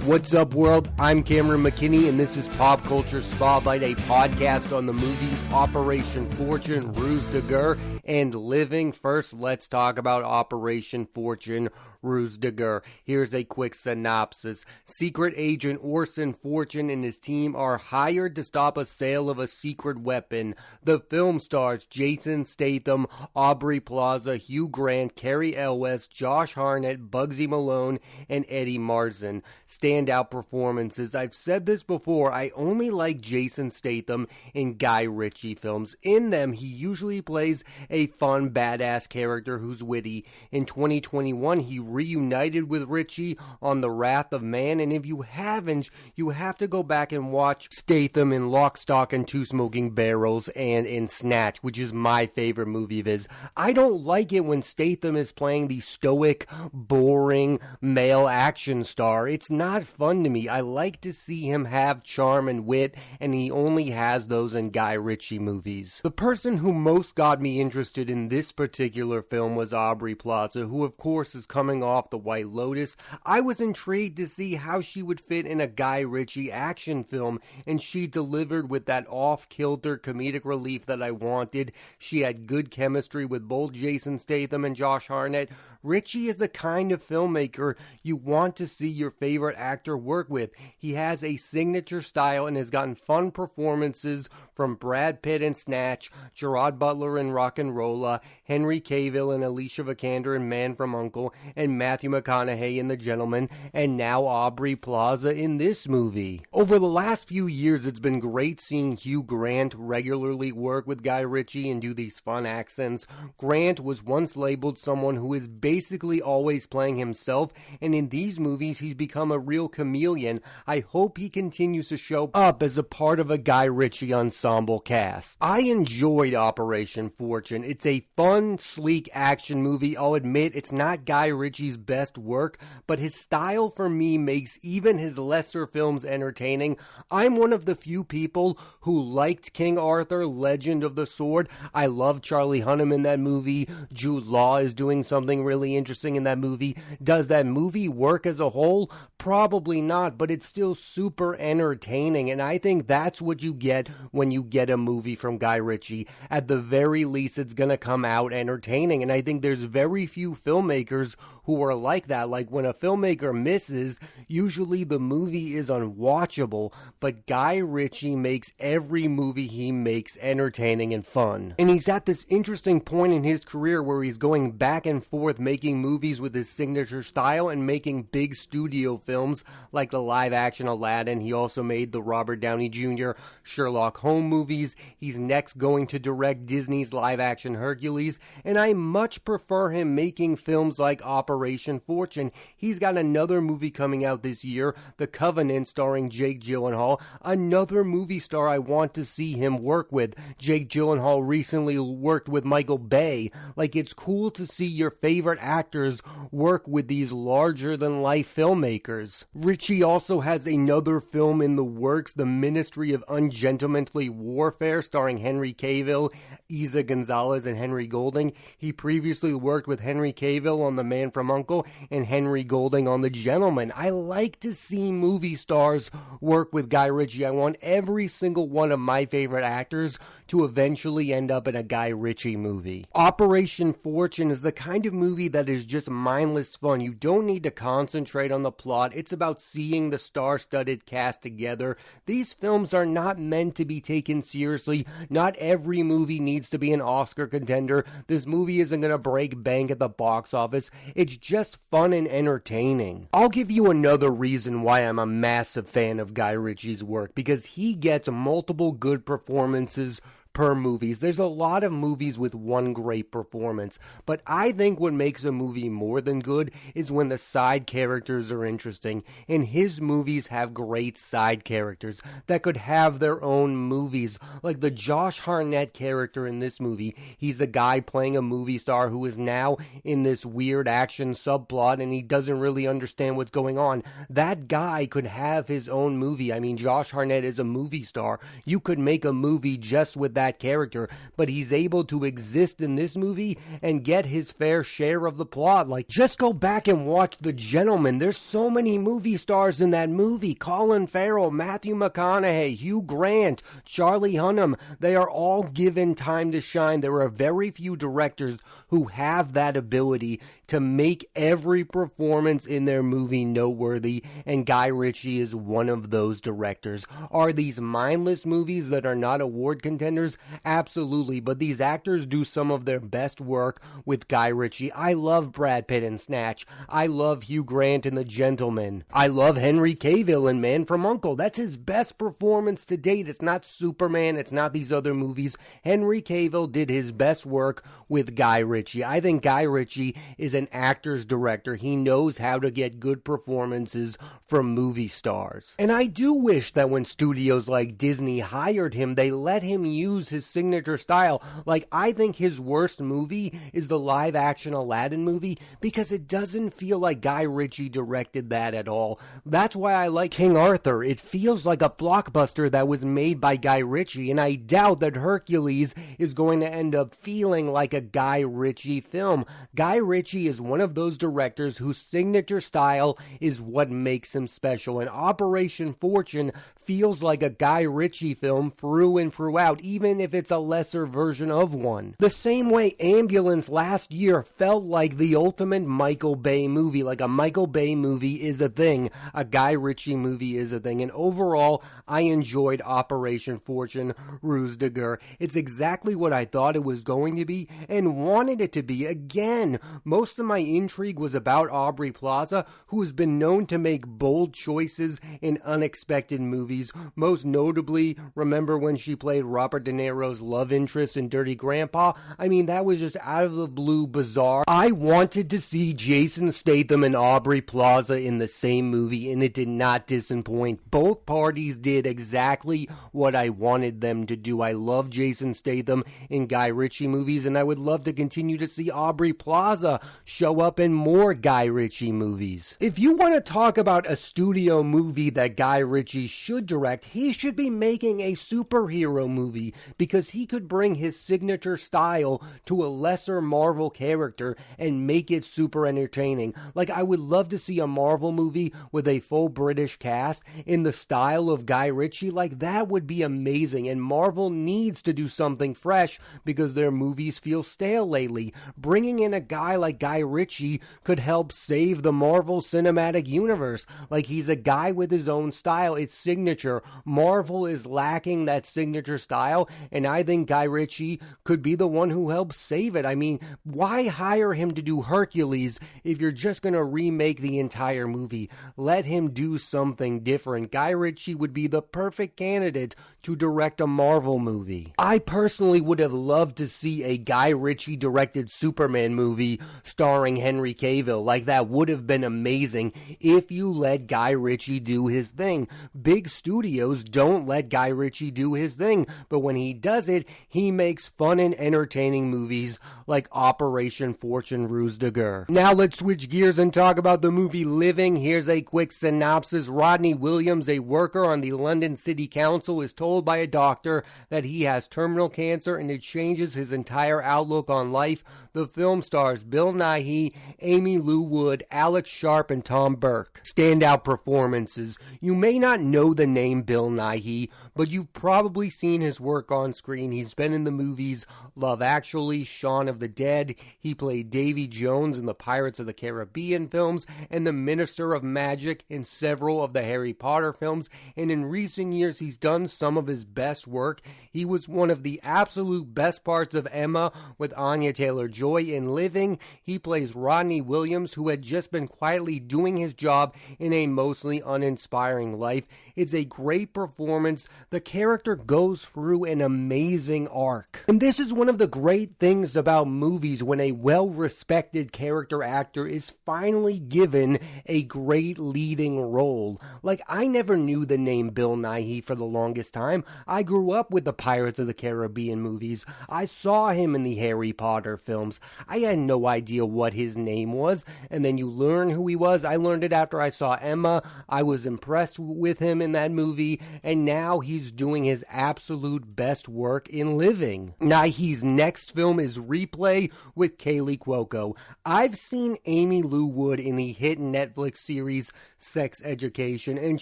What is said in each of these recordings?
What's up, world? I'm Cameron McKinney, and this is Pop Culture Spotlight, a podcast on the movies Operation Fortune, Ruse De Guerre, and Living. First, let's talk about Operation Fortune, Ruse De Guerre. Here's a quick synopsis. Secret agent Orson Fortune and his team are hired to stop a sale of a secret weapon. The film stars Jason Statham, Aubrey Plaza, Hugh Grant, Cary Elwes, Josh Hartnett, Bugsy Malone, and Eddie Marsan. Standout performances. I've said this before, I only like Jason Statham in Guy Ritchie films. In them, he usually plays a fun, badass character who's witty. In 2021, he reunited with Ritchie on The Wrath of Man, and if you haven't, you have to go back and watch Statham in Lock, Stock, and Two Smoking Barrels and in Snatch, which is my favorite movie of his. I don't like it when Statham is playing the stoic, boring, male action star. It's not fun to me. I like to see him have charm and wit, and he only has those in Guy Ritchie movies. The person who most got me interested in this particular film was Aubrey Plaza, who of course is coming off The White Lotus. I was intrigued to see how she would fit in a Guy Ritchie action film, and she delivered with that off-kilter comedic relief that I wanted. She had good chemistry with both Jason Statham and Josh Hartnett. Ritchie is the kind of filmmaker you want to see your favorite actor work with. He has a signature style and has gotten fun performances from Brad Pitt in Snatch, Gerard Butler in Rock'n'Rolla, Henry Cavill and Alicia Vikander in Man from U.N.C.L.E., and Matthew McConaughey in The Gentleman, and now Aubrey Plaza in this movie. Over the last few years, it's been great seeing Hugh Grant regularly work with Guy Ritchie and do these fun accents. Grant was once labeled someone who is basically always playing himself, and in these movies, he's become a real chameleon. I hope he continues to show up as a part of a Guy Ritchie ensemble cast. I enjoyed Operation Fortune. It's a fun, sleek action movie. I'll admit it's not Guy Ritchie's best work, but his style for me makes even his lesser films entertaining. I'm one of the few people who liked King Arthur, Legend of the Sword. I love Charlie Hunnam in that movie. Jude Law is doing something really interesting in that movie. Does that movie work as a whole? Probably not, but it's still super entertaining, and I think that's what you get when you get a movie from Guy Ritchie. At the very least, it's gonna come out entertaining, and I think there's very few filmmakers who are like that. Like, when a filmmaker misses, usually the movie is unwatchable, but Guy Ritchie makes every movie he makes entertaining and fun. And he's at this interesting point in his career where he's going back and forth making movies with his signature style and making big studio films like the live-action Aladdin. He also made the Robert Downey Jr. Sherlock Holmes movies. He's next going to direct Disney's live-action Hercules, and I much prefer him making films like Operation Fortune. He's got another movie coming out this year, The Covenant, starring Jake Gyllenhaal, another movie star I want to see him work with. Jake Gyllenhaal recently worked with Michael Bay. Like, it's cool to see your favorite actors work with these larger-than-life filmmakers. Ritchie also has another film in the works, The Ministry of Ungentlemanly Warfare, starring Henry Cavill, Isa Gonzalez, and Henry Golding. He previously worked with Henry Cavill on The Man from U.N.C.L.E. and Henry Golding on The Gentleman. I like to see movie stars work with Guy Ritchie. I want every single one of my favorite actors to eventually end up in a Guy Ritchie movie. Operation Fortune is the kind of movie that is just mindless fun. You don't need to concentrate on the plot. It's about seeing the star-studded cast together. These films are not meant to be taken seriously. Not every movie needs to be an Oscar contender. This movie isn't going to break bank at the box office. It's just fun and entertaining. I'll give you another reason why I'm a massive fan of Guy Ritchie's work, because he gets multiple good performances per movies. There's a lot of movies with one great performance, but I think what makes a movie more than good is when the side characters are interesting, and his movies have great side characters that could have their own movies, like the Josh Hartnett character in this movie. He's a guy playing a movie star who is now in this weird action subplot, and he doesn't really understand what's going on. That guy could have his own movie. I mean, Josh Hartnett is a movie star. You could make a movie just with that that character, but he's able to exist in this movie and get his fair share of the plot. Like, just go back and watch The Gentleman. There's so many movie stars in that movie. Colin Farrell, Matthew McConaughey, Hugh Grant, Charlie Hunnam. They are all given time to shine. There are very few directors who have that ability to make every performance in their movie noteworthy, and Guy Ritchie is one of those directors. Are these mindless movies that are not award contenders? Absolutely, but these actors do some of their best work with Guy Ritchie. I love Brad Pitt in Snatch. I love Hugh Grant in The Gentleman. I love Henry Cavill in Man from U.N.C.L.E. That's his best performance to date. It's not Superman. It's not these other movies. Henry Cavill did his best work with Guy Ritchie. I think Guy Ritchie is an actor's director. He knows how to get good performances from movie stars. And I do wish that when studios like Disney hired him, they let him use his signature style. Like, I think his worst movie is the live-action Aladdin movie because it doesn't feel like Guy Ritchie directed that at all. That's why I like King Arthur. It feels like a blockbuster that was made by Guy Ritchie, and I doubt that Hercules is going to end up feeling like a Guy Ritchie film. Guy Ritchie is one of those directors whose signature style is what makes him special, and Operation Fortune feels like a Guy Ritchie film through and throughout, even if it's a lesser version of one. The same way Ambulance last year felt like the ultimate Michael Bay movie. Like, a Michael Bay movie is a thing, a Guy Ritchie movie is a thing, and overall, I enjoyed Operation Fortune, Ruse De Guerre. It's exactly what I thought it was going to be and wanted it to be. Again, most of my intrigue was about Aubrey Plaza, who has been known to make bold choices in unexpected movies. Most notably, remember when she played Robert De Niro's love interest in Dirty Grandpa? I mean, that was just out of the blue bizarre. I wanted to see Jason Statham and Aubrey Plaza in the same movie, and it did not disappoint. Both parties did exactly what I wanted them to do. I love Jason Statham in Guy Ritchie movies, and I would love to continue to see Aubrey Plaza show up in more Guy Ritchie movies. If you want to talk about a studio movie that Guy Ritchie should direct, he should be making a superhero movie, because he could bring his signature style to a lesser Marvel character and make it super entertaining. Like, I would love to see a Marvel movie with a full British cast in the style of Guy Ritchie. Like, that would be amazing, and Marvel needs to do something fresh because their movies feel stale lately. Bringing in a guy like Guy Ritchie could help save the Marvel Cinematic Universe. Like, he's a guy with his own style. It's signature. Marvel is lacking that signature style, and I think Guy Ritchie could be the one who helps save it. I mean, why hire him to do Hercules if you're just going to remake the entire movie? Let him do something different. Guy Ritchie would be the perfect candidate to direct a Marvel movie. I personally would have loved to see a Guy Ritchie directed Superman movie starring Henry Cavill. Like, that would have been amazing if you let Guy Ritchie do his thing. Big studios don't let Guy Ritchie do his thing, but when he does it, he makes fun and entertaining movies like Operation Fortune, Ruse De Guerre. Now let's switch gears and talk about the movie Living. Here's a quick synopsis. Rodney Williams, a worker on the London City Council, is told by a doctor that he has terminal cancer, and it changes his entire outlook on life. The film stars Bill Nighy, Amy Lou Wood, Alex Sharp, and Tom Burke. Standout performances. You may not know the name Bill Nighy, but you've probably seen his work on screen. He's been in the movies Love Actually, Shaun of the Dead. He played Davy Jones in the Pirates of the Caribbean films and the Minister of Magic in several of the Harry Potter films. And in recent years, he's done some of his best work. He was one of the absolute best parts of Emma with Anya Taylor-Joy in Living. He plays Rodney Williams, who had just been quietly doing his job in a mostly uninspiring life. It's a great performance. The character goes through an amazing arc. And this is one of the great things about movies, when a well-respected character actor is finally given a great leading role. Like, I never knew the name Bill Nighy for the longest time. I grew up with the Pirates of the Caribbean movies. I saw him in the Harry Potter films. I had no idea what his name was, and then you learn who he was. I learned it after I saw Emma. I was impressed with him in that movie, and now he's doing his absolute best work in Living. Nighy's next film is Replay with Kaylee Cuoco. I've seen Amy Lou Wood in the hit Netflix series Sex Education, and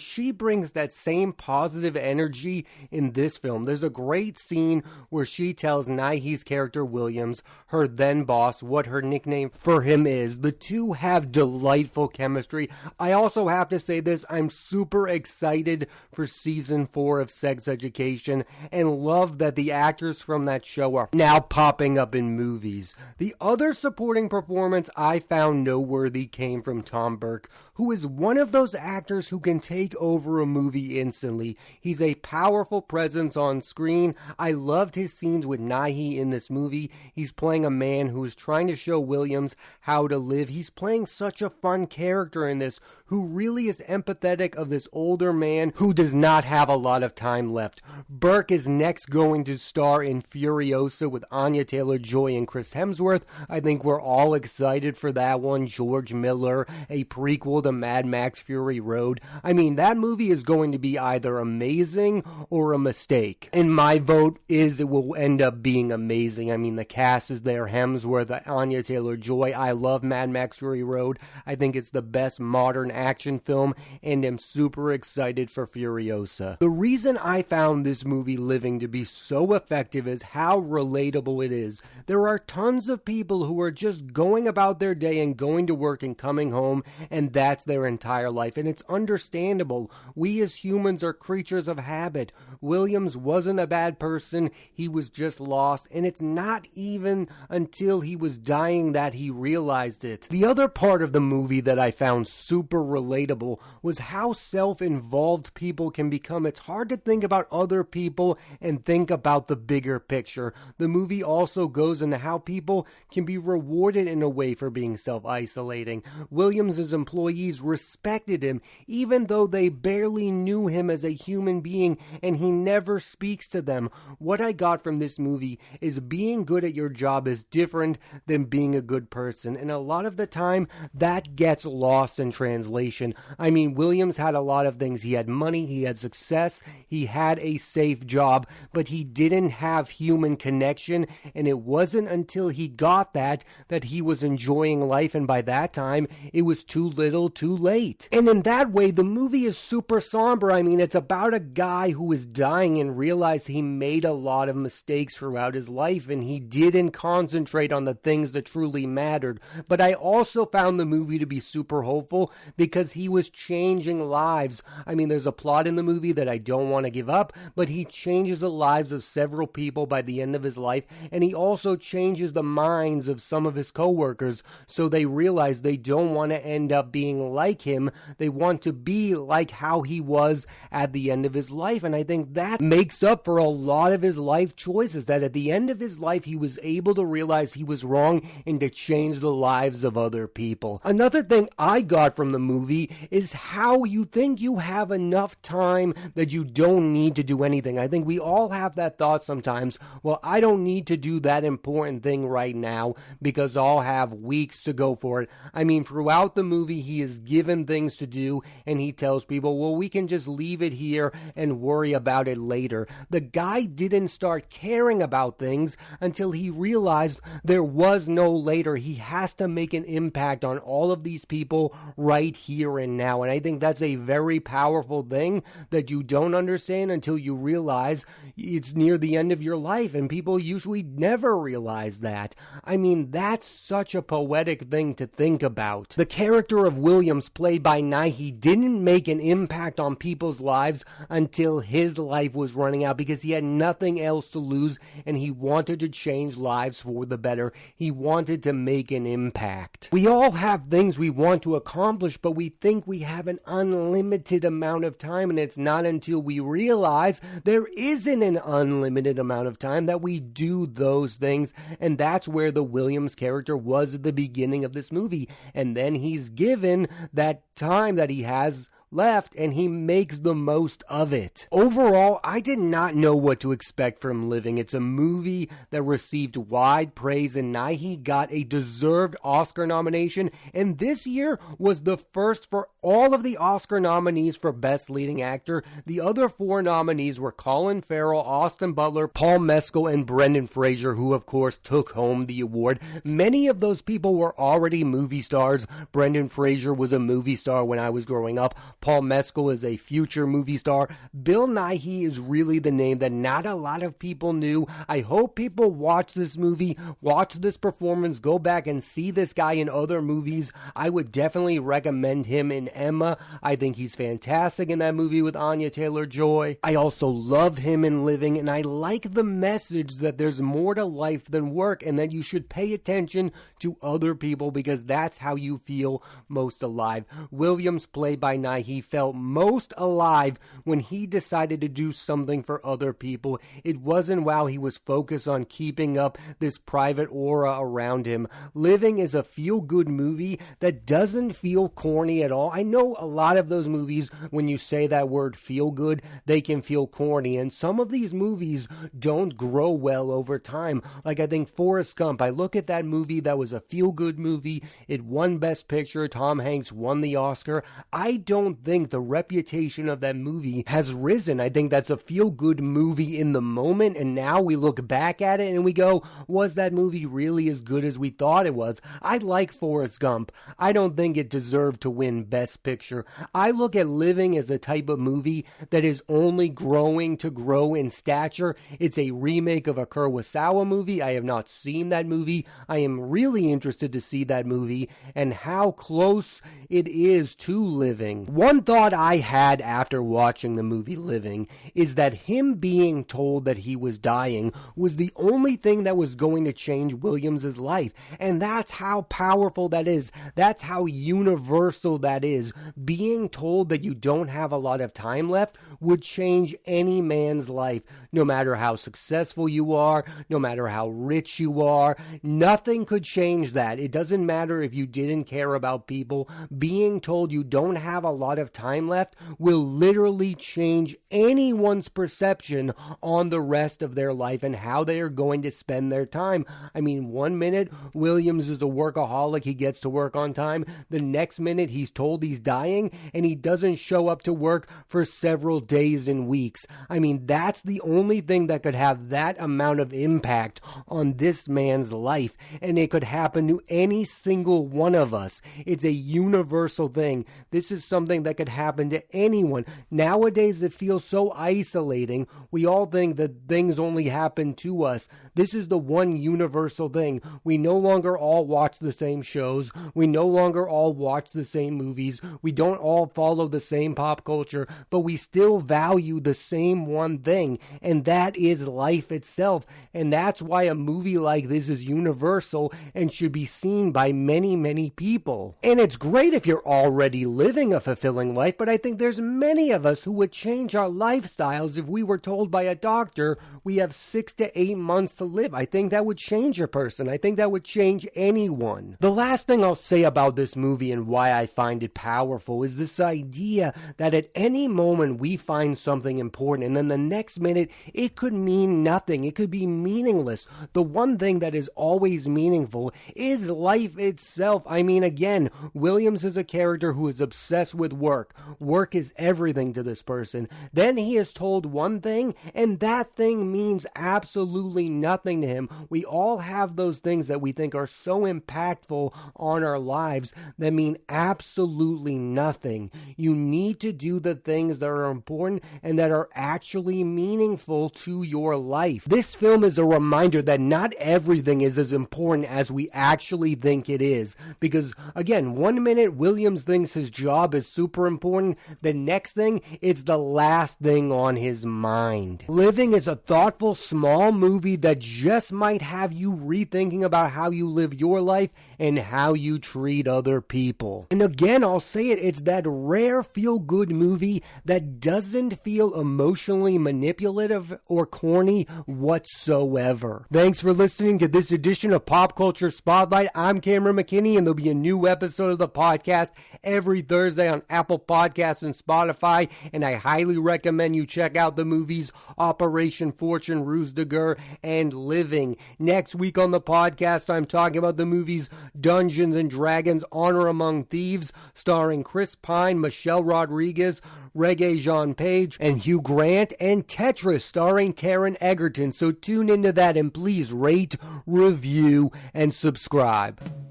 she brings that same positive energy in this film. There's a great scene where she tells Nighy's character Williams, her then boss, what her nickname for him is. The two have delightful chemistry. I also have to say this, I'm super excited for season 4 of Sex Education and love that the actors from that show are now popping up in movies. The other supporting performance I found noteworthy came from Tom Burke, who is one of those actors who can take over a movie instantly. He's a powerful presence on screen. I loved his scenes with Nighy in this movie. He's playing a man who is trying to show Williams how to live. He's playing such a fun character in this, who really is empathetic of this older man who does not have a lot of time left. Burke is next going to star in Furiosa with Anya Taylor-Joy and Chris Hemsworth. I think we're all excited for that one. George Miller, a prequel to Mad Max Fury Road. I mean, that movie is going to be either amazing or a mistake. And my vote is it will end up being amazing. I mean, the cast is there. Hemsworth, Anya Taylor-Joy. I love Mad Max Fury Road. I think it's the best modern action film, and am super excited for Furiosa. The reason I found this movie Living to be so effective is how relatable it is. There are tons of people who are just going about their day and going to work and coming home, and that's their entire life, and it's understandable. We as humans are creatures of habit. Williams wasn't a bad person, he was just lost, and it's not even until he was dying that he realized it. The other part of the movie that I found super relatable was how self-involved people can become. It's hard to think about other people and think about the bigger picture. The movie also goes into how people can be rewarded in a way for being self-isolating. Williams's employees respected him even though they barely knew him as a human being, and he never speaks to them. What I got from this movie is being good at your job is different than being a good person, and a lot of the time that gets lost in translation. I mean, Williams had a lot of things. He had money, he had success, he had a safe job, but he didn't have human connection, and it wasn't until he got that he was enjoying life, and by that time it was too little too late. And in that way, the movie is super somber. I mean, it's about a guy who is dying and realized he made a lot of mistakes throughout his life, and he didn't concentrate on the things that truly mattered. But I also found the movie to be super hopeful because he was changing lives. I mean, there's a plot in the movie that I don't want to give up, but he changes the lives of several people by the end of his life, and he also changes the minds of some of his coworkers, so they realize they don't want to end up being like him. They want to be like how he was at the end of his life, and I think that makes up for a lot of his life choices, that at the end of his life he was able to realize he was wrong and to change the lives of other people. Another thing I got from the movie is how you think you have enough time that you don't need to do anything. I think we all have that thought sometimes. Well, I don't need to do that important thing right now because I'll have weeks to go for it. I mean, throughout the movie, he is given things to do, and he tells people, well, we can just leave it here and worry about it later. The guy didn't start caring about things until he realized there was no later. He has to make an impact on all of these people right here and now, and I think that's a very powerful thing that you don't understand until you realize it's near the end of your life, and people usually never realize that. I mean, that's such a poetic thing to think about. The character of Williams, played by Nighy, didn't make an impact on people's lives until his life was running out because he had nothing else to lose, and he wanted to change lives for the better. He wanted to make an impact. We all have things we want to accomplish, but we think we have an unlimited amount of time, and it's not until we realize there isn't an unlimited amount of time that we do those things, and that's where the Williams character was at the beginning of this movie. And then he's given that time that he has left, and he makes the most of it. Overall, I did not know what to expect from Living. It's a movie that received wide praise, and Nighy got a deserved Oscar nomination, and this year was the first for all of the Oscar nominees for Best Leading Actor. The other 4 nominees were Colin Farrell, Austin Butler, Paul Mescal, and Brendan Fraser, who of course took home the award. Many of those people were already movie stars. Brendan Fraser was a movie star when I was growing up. Paul Mescal is a future movie star. Bill Nighy is really the name that not a lot of people knew. I hope people watch this movie, watch this performance, go back and see this guy in other movies. I would definitely recommend him in Emma. I think he's fantastic in that movie with Anya Taylor-Joy. I also love him in Living, and I like the message that there's more to life than work and that you should pay attention to other people because that's how you feel most alive. Williams, played by Nighy, felt most alive when he decided to do something for other people. It wasn't while he was focused on keeping up this private aura around him. Living is a feel-good movie that doesn't feel corny at all. I know a lot of those movies, when you say that word feel good, they can feel corny, and some of these movies don't grow well over time. Like I think Forrest Gump, I look at that movie, that was a feel-good movie. It won Best Picture. Tom Hanks won the Oscar. I don't think the reputation of that movie has risen. I think that's a feel-good movie in the moment, and now we look back at it and we go, was that movie really as good as we thought it was? I like Forrest Gump. I don't think it deserved to win Best Picture. I look at Living as the type of movie that is only growing to grow in stature. It's a remake of a Kurosawa movie. I have not seen that movie. I am really interested to see that movie and how close it is to Living. One thought I had after watching the movie Living is that him being told that he was dying was the only thing that was going to change Williams's life. And that's how powerful that is. That's how universal that is. Being told that you don't have a lot of time left would change any man's life. No matter how successful you are, no matter how rich you are, nothing could change that. It doesn't matter if you didn't care about people. Being told you don't have a lot of time left will literally change anyone's perception on the rest of their life and how they are going to spend their time. I mean, 1 minute, Williams is a workaholic. He gets to work on time. The next minute, he's told he's dying and he doesn't show up to work for several days and weeks. I mean, that's the only thing that could have that amount of impact on this man's life, and it could happen to any single one of us. It's a universal thing. This is something that could happen to anyone. Nowadays, it feels so isolating. We all think that things only happen to us. This is the one universal thing. We no longer all watch the same shows. We no longer all watch the same movies. We don't all follow the same pop culture, but we still value the same one thing, and that is life itself. And that's why a movie like this is universal and should be seen by many, many people. And it's great if you're already living a fulfilling life, but I think there's many of us who would change our lifestyles if we were told by a doctor we have 6 to 8 months to live. I think that would change a person. I think that would change anyone. The last thing I'll say about this movie and why I find it powerful is this idea that at any moment we find something important and then the next minute it could mean nothing. It could be meaningless. The one thing that is always meaningful is life itself. I mean, again, Williams is a character who is obsessed with work. Work is everything to this person. Then he is told one thing and that thing means absolutely nothing to him. We all have those things that we think are so impactful on our lives that mean absolutely nothing. You need to do the things that are important and that are actually meaningful to your life. This film is a reminder that not everything is as important as we actually think it is. Because, again, 1 minute Williams thinks his job is super important. The next thing, it's the last thing on his mind. Living is a thoughtful, small movie that just might have you rethinking about how you live your life and how you treat other people. And again, I'll say it, it's that rare feel-good movie that doesn't feel emotionally manipulative or corny whatsoever. Thanks for listening to this edition of Pop Culture Spotlight. I'm Cameron McKinney, and there'll be a new episode of the podcast every Thursday on Apple Podcasts and Spotify, and I highly recommend you check out the movies Operation Fortune, Ruse De Guerre, and Living. Next week on the podcast, I'm talking about the movies Dungeons and Dragons, Honor Among Thieves, starring Chris Pine, Michelle Rodriguez, Regé-Jean Page, and Hugh Grant, and Tetris, starring Taron Egerton. So tune into that, and please rate, review, and subscribe.